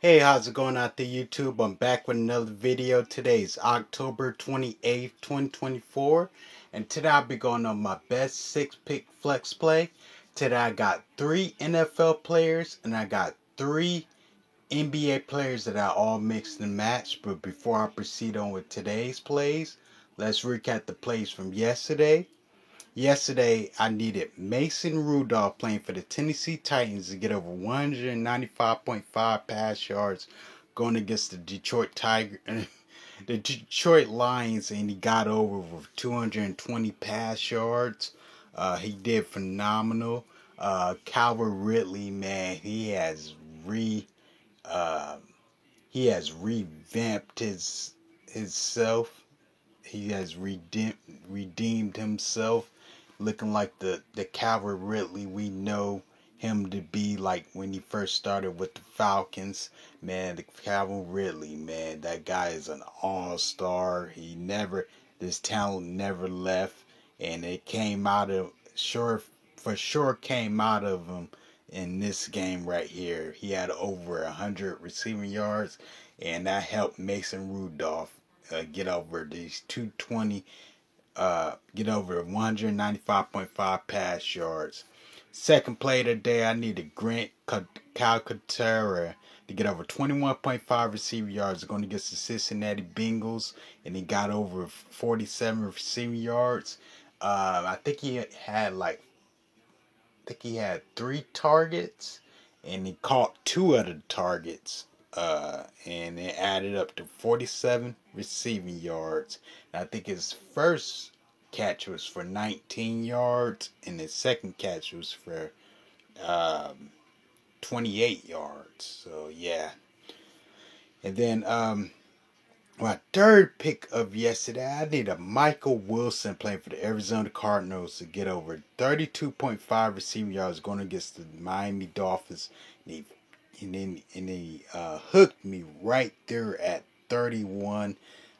Hey, how's it going out there, YouTube? I'm back with another video. Today is October 28th, 2024. And today I'll be going on my best six pick flex play. Today I got three NFL players and I got three NBA players that I all mixed and matched. But before I proceed on with today's plays, let's recap the plays from yesterday. Yesterday, I needed Mason Rudolph playing for the Tennessee Titans to get over 195.5 pass yards going against the the Detroit Lions, and he got over with 220 pass yards. He did phenomenal. Calvin Ridley, man, uh, he has revamped himself. He has redeemed himself, looking like the Calvin Ridley we know him to be, like when he first started with the Falcons. Man, the Calvin Ridley, man, that guy is an all-star. This talent never left, and it came out of for sure came out of him in this game right here. He had over 100 receiving yards, and that helped Mason Rudolph get over these 220, get over 195.5 pass yards. Second play of the day, I needed Grant Calcaterra to get over 21.5 receiving yards going against the Cincinnati Bengals, and he got over 47 receiving yards. I think he had three targets, and he caught two of the targets, and it added up to 47 receiving yards. And I think his first catch was for 19 yards, and his second catch was for um, 28 yards. So yeah, and then my third pick of yesterday, I need a Michael Wilson playing for the Arizona Cardinals to get over 32.5 receiving yards going against the Miami Dolphins. And he hooked me right there at 31.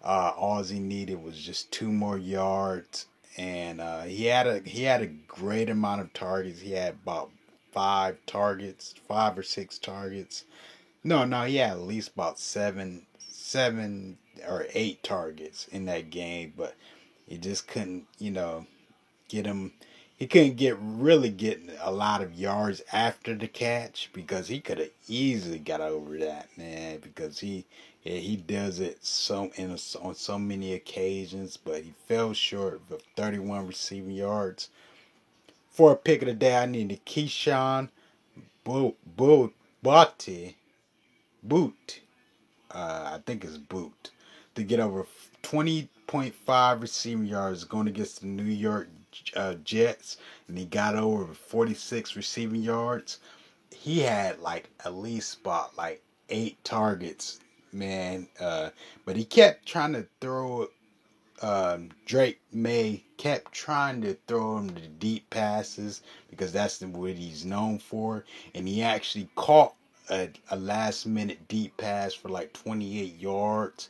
All he needed was just two more yards, and he had a great amount of targets. He had about five or six targets. No, he had at least about seven or eight targets in that game, but he just couldn't, get him. He couldn't get a lot of yards after the catch because he could have easily got over that, man. Because he does it on so many occasions, but he fell short of 31 receiving yards. For a pick of the day, I needed Keyshawn Boot, Boot, I think it's Boot, to get over 20.5 receiving yards going against the New York Jets, and he got over 46 receiving yards. He had like at least about like eight targets, man. But he kept trying to throw. Drake May kept trying to throw him the deep passes because that's what he's known for, and he actually caught a last minute deep pass for like 28 yards,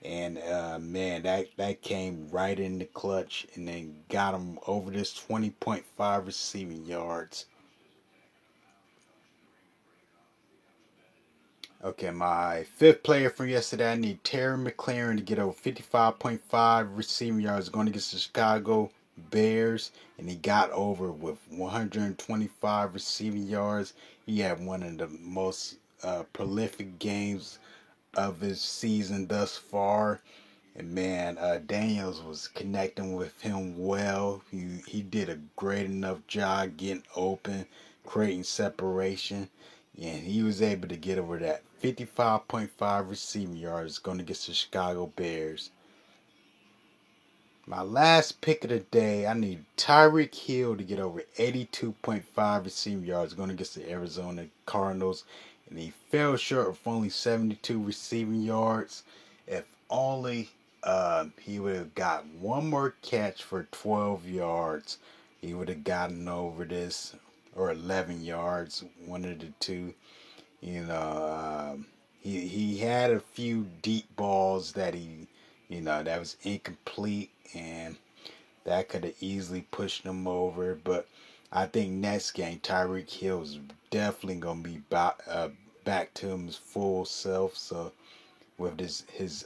and man, that came right in the clutch and then got him over this 20.5 receiving yards. Okay, my fifth player from yesterday, I need Terry McLaurin to get over 55.5 receiving yards going against the Chicago Bears, and he got over with 125 receiving yards. He had one of the most prolific games of his season thus far. And man, Daniels was connecting with him well. He did a great enough job getting open, creating separation, and he was able to get over that 55.5 receiving yards going against the Chicago Bears. My last pick of the day, I need Tyreek Hill to get over 82.5 receiving yards going against the Arizona Cardinals, and he fell short of only 72 receiving yards. If only he would have got one more catch for 12 yards, he would have gotten over this, or 11 yards, one of the two. You know, he had a few deep balls that was incomplete, and that could have easily pushed him over. But I think next game Tyreek Hill is definitely gonna be back to his full self. So with his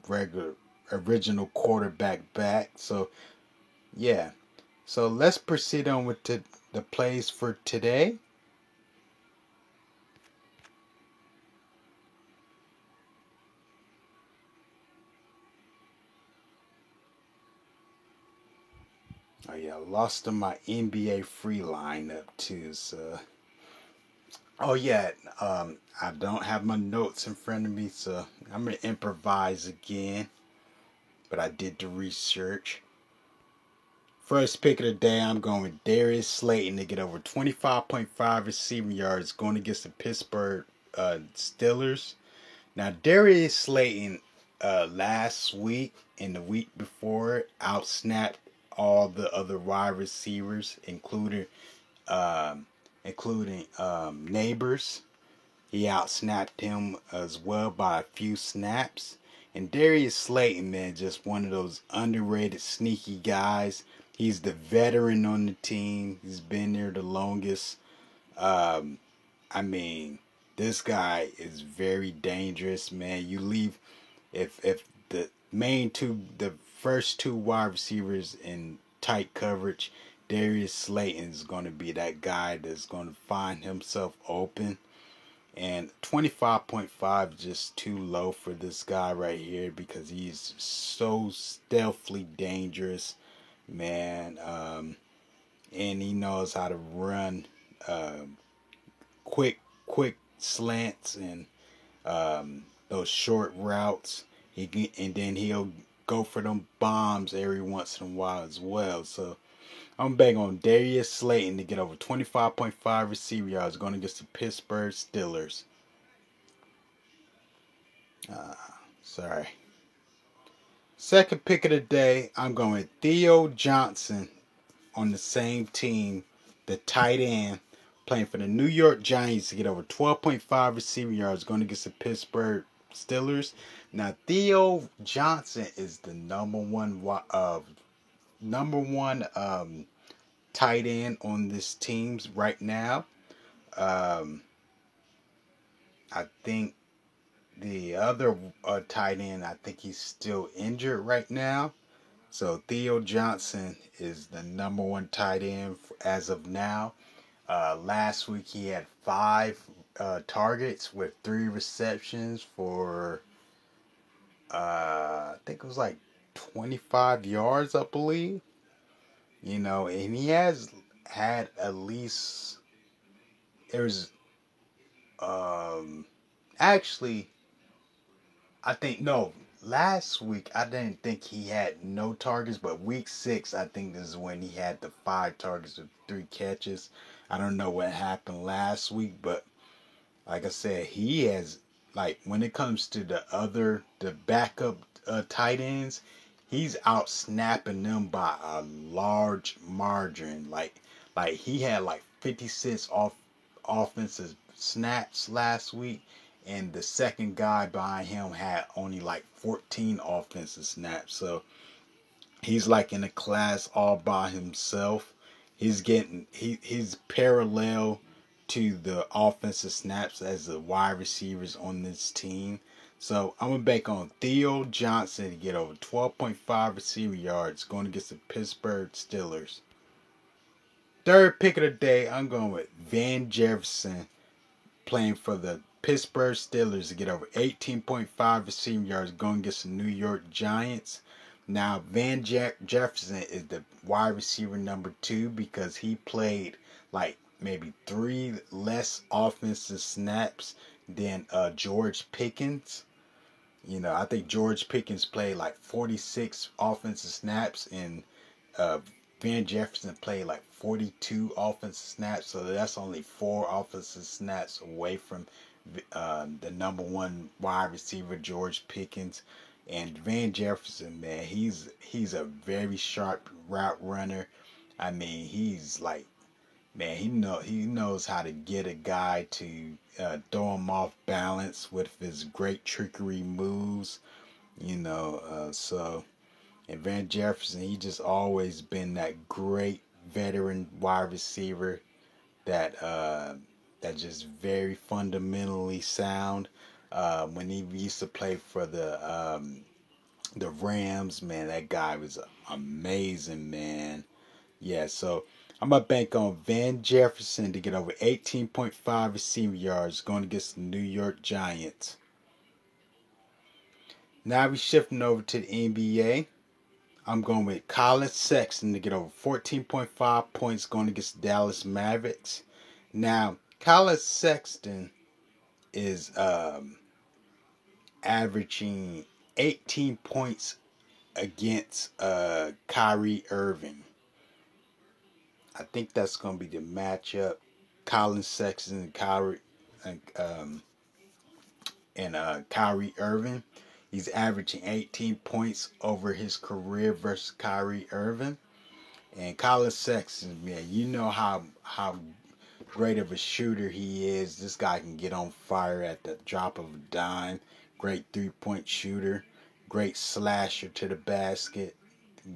regular original quarterback back. So yeah. So let's proceed on with the plays for today. Oh yeah, lost in my NBA free lineup too. So oh yeah, I don't have my notes in front of me, so I'm gonna improvise again. But I did the research. First pick of the day, I'm going with Darius Slayton to get over 25.5 receiving yards going against the Pittsburgh Steelers. Now, Darius Slayton last week and the week before outsnapped all the other wide receivers, um, including Neighbors. He outsnapped him as well by a few snaps. And Darius Slayton, man, just one of those underrated, sneaky guys. He's the veteran on the team. He's been there the longest. Um, I mean, this guy is very dangerous, man. You leave if the first two wide receivers in tight coverage, Darius Slayton is going to be that guy that's going to find himself open. And 25.5 is just too low for this guy right here because he's so stealthily dangerous, man. And he knows how to run um, quick slants and those short routes. And then he'll go for them bombs every once in a while as well. So I'm betting on Darius Slayton to get over 25.5 receiver yards going against the Pittsburgh Steelers. Uh, sorry. Second pick of the day, I'm going with Theo Johnson on the same team, the tight end, playing for the New York Giants to get over 12.5 receiving yards going against the Pittsburgh Steelers. Now, Theo Johnson is the number one tight end on this team right now. Um, I think the other tight end, I think he's still injured right now. So Theo Johnson is the number one tight end as of now. Last week he had 5 targets with 3 receptions for I think it was like 25 yards, I believe. And he has had at least there's um actually I think no. Last week, I didn't think he had no targets, but week 6, I think this is when he had the 5 targets with 3 catches. I don't know what happened last week, but like I said, he has like when it comes to the backup tight ends, he's out snapping them by a large margin. Like he had like 56 offensive snaps last week, and the second guy behind him had only like 14 offensive snaps. So he's like in a class all by himself. He's parallel to the offensive snaps as the wide receivers on this team. So I'm gonna bet on Theo Johnson to get over 12.5 receiver yards going against the Pittsburgh Steelers. Third pick of the day, I'm going with Van Jefferson playing for the Pittsburgh Steelers to get over 18.5 receiving yards going against the New York Giants. Now, Jefferson is the wide receiver number 2 because he played like maybe 3 less offensive snaps than George Pickens. I think George Pickens played like 46 offensive snaps and uh, Van Jefferson played like 42 offensive snaps, so that's only 4 offensive snaps away from the number one wide receiver, George Pickens. And Van Jefferson, man, he's a very sharp route runner. I mean, he's like, man, he knows how to get a guy to throw him off balance with his great trickery moves. So. And Van Jefferson, he just always been that great veteran wide receiver that that's just very fundamentally sound. When he used to play for the Rams, man, that guy was amazing, man. Yeah, so I'm gonna bank on Van Jefferson to get over 18.5 receiving yards going against the New York Giants. Now we're shifting over to the NBA. I'm going with Colin Sexton to get over 14.5 points going against the Dallas Mavericks. Now, Colin Sexton is averaging 18 points against Kyrie Irving. I think that's going to be the matchup. Colin Sexton and Kyrie Irving. He's averaging 18 points over his career versus Kyrie Irving. And Colin Sexton, man, you know how great of a shooter he is. This guy can get on fire at the drop of a dime. Great 3-point shooter. Great slasher to the basket.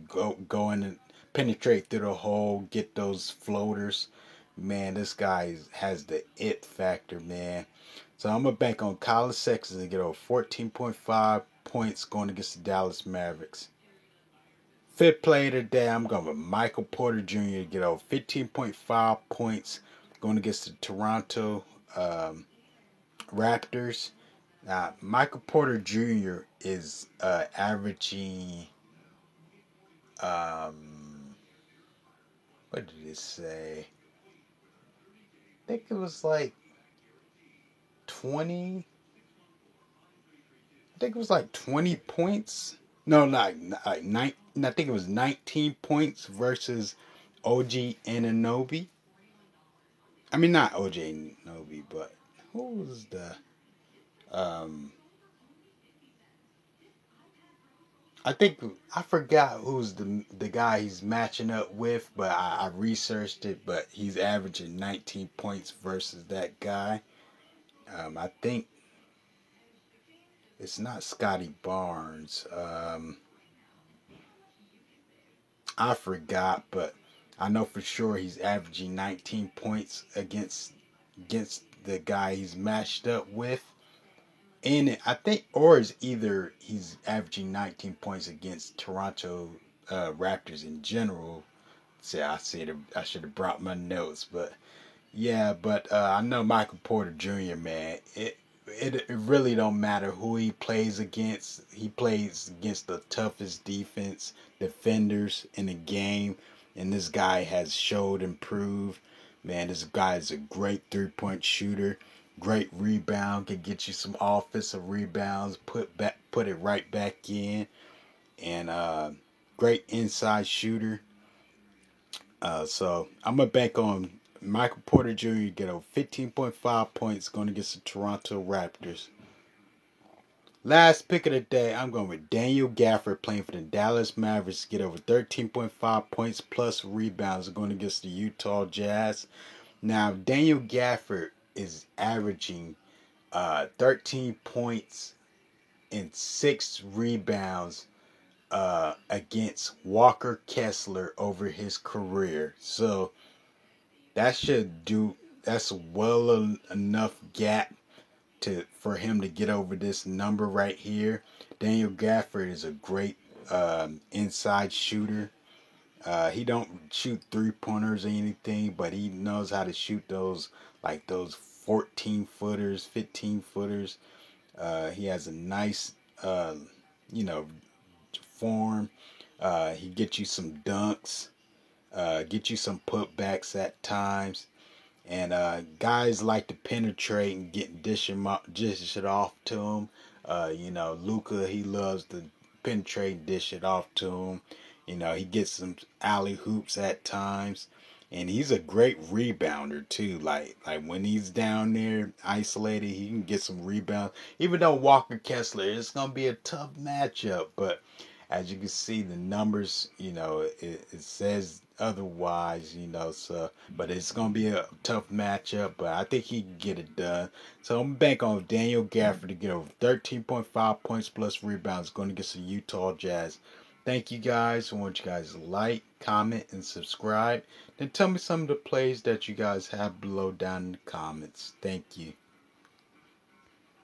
Go in and penetrate through the hole. Get those floaters. Man, this guy has the it factor, man. So I'm going to bank on Colin Sexton to get over 14.5 points going against the Dallas Mavericks. Fifth play of the day, I'm going with Michael Porter Jr. to get over 15.5 points going against the Toronto Raptors. Now, Michael Porter Jr. is averaging, what did it say? I think it was like 20. I think it was like 20 points. No, not like 9. I think it was 19 points versus OG Anunoby. I mean, not OG Anunoby, but who was the I think I forgot who's the guy he's matching up with, but I researched it. But he's averaging 19 points versus that guy. I think it's not Scotty Barnes. I forgot, but I know for sure he's averaging 19 points against the guy he's matched up with. And I think, or is either he's averaging 19 points against Toronto Raptors in general. See, I should have brought my notes, but yeah, but I know Michael Porter Jr. Man, it really don't matter who he plays against. He plays against the toughest defenders in the game, and this guy has showed and proved. Man, this guy is a great 3-point shooter. Great rebound, can get you some offensive rebounds, put it right back in, and great inside shooter. So I'm gonna bank on Michael Porter Jr. to get over 15.5 points going against the Toronto Raptors. Last pick of the day, I'm going with Daniel Gafford playing for the Dallas Mavericks to get over 13.5 points plus rebounds going against the Utah Jazz. Now, Daniel Gafford is averaging 13 points and 6 rebounds against Walker Kessler over his career. So that's well enough gap for him to get over this number right here. Daniel Gafford is a great inside shooter. He don't shoot 3-pointers or anything, but he knows how to shoot those 14-footers, 15-footers. He has a nice, form. He gets you some dunks, get you some putbacks at times. And guys like to penetrate and dish it off to him. Luka, he loves to penetrate and dish it off to him. He gets some alley hoops at times. And he's a great rebounder too. Like when he's down there isolated, he can get some rebounds. Even though Walker Kessler, it's gonna be a tough matchup, but as you can see, the numbers, it says otherwise, so, but it's going to be a tough matchup, but I think he can get it done. So I'm bank on Daniel Gafford to get over 13.5 points plus rebounds going against the Utah Jazz. Thank you guys. I want you guys to like, comment, and subscribe. Then tell me some of the plays that you guys have below down in the comments. Thank you.